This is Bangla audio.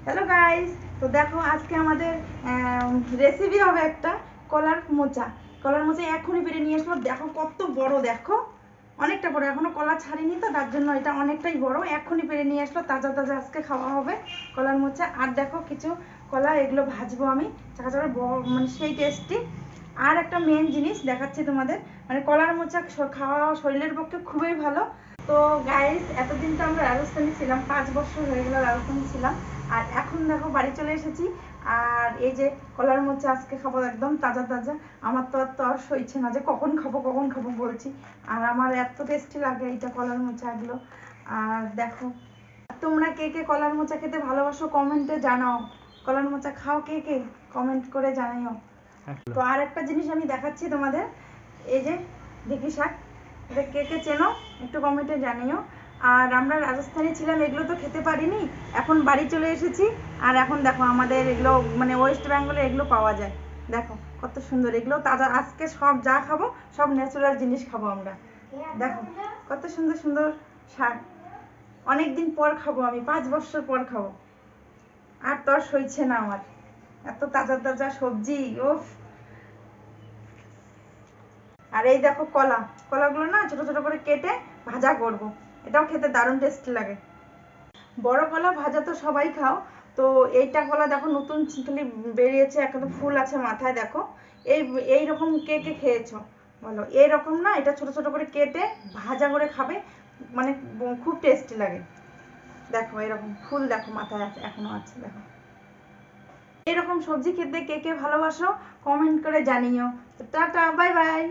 হ্যালো গাইস, তো দেখো আজকে আমাদের রেসিপি হবে একটা কলার মোচা। কলার মোচা এখনই বেড়ে নিয়ে আসলো। দেখো কত বড়, দেখো অনেকটা বড়, এখনো কলা ছাড়িনি তো তার জন্য এটা অনেকটাই বড়। এখনই বেড়ে নিয়ে আসলো, তাজা তাজা আজকে খাওয়া হবে কলার মোচা। আর দেখো কিছু কলা, এগুলো ভাজবো আমি চাকা চাকা, মানে সেই টেস্টি। আর একটা মেন জিনিস দেখাচ্ছি তোমাদের, মানে কলার মোচা খাওয়া শরীরের পক্ষে খুবই ভালো। তো গাইস, এতদিন তো আমরা রাজস্থানে ছিলাম, 5 বছর হয়ে গেল রাজস্থানে ছিলাম। আর এখন দেখো বাড়ি চলে এসেছি। আর এই যে কলার মোচা আজকে খাবো, একদম তাজা তাজা। আমার তো আর সইছে না যে কখন খাবো কখন খাবো বলছি। আর আমার এত টেস্টি লাগে এইটা কলার মোচা এগুলো। আর দেখো, তোমরা কে কে কলার মোচা খেতে ভালোবাসো কমেন্টে জানাও। কলার মোচা খাও কে কে, কমেন্ট করে জানাও। তো আর একটা জিনিস আমি দেখাচ্ছি তোমাদের, এই যে ঢেঁকি শাক, এটা কে কে চেনো একটু কমেন্টে জানিও। আর আমরা রাজস্থানে ছিলাম, এগুলো তো খেতে পারিনি, এখন বাড়ি চলে এসেছি। আর এখন দেখো আমাদের এগুলো মানে ওয়েস্ট বেঙ্গলে এগুলো পাওয়া যায়। দেখো কত সুন্দর, এগুলো তাজা। আজকে সব যা খাবো সব ন্যাচারাল জিনিস খাবো আমরা। দেখো কত সুন্দর সুন্দর শাক, অনেকদিন পর খাবো আমি, 5 বছর পর খাবো। আর তো আর সইছে না আমার, এত তাজা তাজা সবজি। ওফ। আর এই দেখো কলা, কলাগুলো না ছোট ছোট করে কেটে ভাজা করব, এটাও খেতে দারুণ টেস্টি লাগে। বড় কলা ভাজা তো সবাই খাও, তো এইটা কলা দেখো নতুন খালি বেরিয়েছে, একটা ফুল আছে মাথায়, দেখো এই এইরকম কে কে খেয়েছো বলো? এইরকম না, এটা ছোট ছোট করে কেটে ভাজা করে খাবে, মানে খুব টেস্টি লাগে। দেখো এরকম ফুল, দেখো মাথায় আছে, এখনো আছে, দেখো। এরকম সবজি খেতে কে কে ভালোবাসো কমেন্ট করে জানিও। Tata, bye bye.